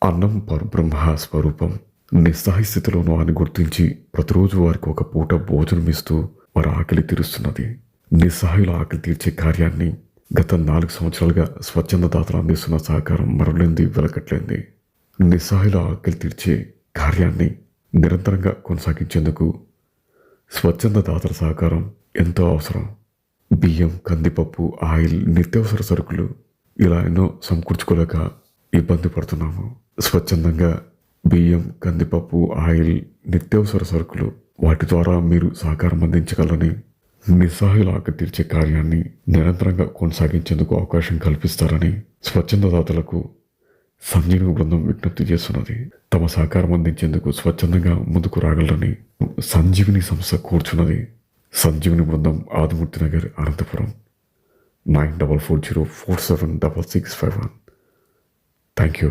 అన్నం పరబ్రహ్మ స్వరూపం. నిస్సహాయ స్థితిలోనూ అని గుర్తించి ప్రతిరోజు వారికి ఒక పూట భోజనం ఇస్తూ వారి ఆకలి తీరుస్తున్నది. నిస్సహాయుల ఆకలి తీర్చే కార్యాన్ని గత 4 సంవత్సరాలుగా స్వచ్ఛంద దాతలు అందిస్తున్న సహకారం మరులేంది వెలకట్లేంది. నిస్సహాయుల ఆకలి తీర్చే కార్యాన్ని నిరంతరంగా కొనసాగించేందుకు స్వచ్ఛంద దాతల సహకారం ఎంతో అవసరం. బియ్యం, కందిపప్పు, ఆయిల్, నిత్యావసర సరుకులు ఇలా ఎన్నో సమకూర్చుకోలేక ఇబ్బంది పడుతున్నాము. స్వచ్ఛందంగా బియ్యం, కందిపప్పు, ఆయిల్, నిత్యావసర సరుకులు వాటి ద్వారా మీరు సహకారం అందించగలని, నిస్సహాయుల ఆకలి తీర్చే కార్యాన్ని నిరంతరంగా కొనసాగించేందుకు అవకాశం కల్పిస్తారని స్వచ్ఛంద దాతలకు సంజీవని బృందం విజ్ఞప్తి చేస్తున్నది. తమ సహకారం అందించేందుకు స్వచ్ఛందంగా ముందుకు రాగలరని సంజీవిని సంస్థ కూర్చున్నది. సంజీవిని బృందం, ఆదిమూర్తి నగర్, అనంతపురం 9440476651. Thank you.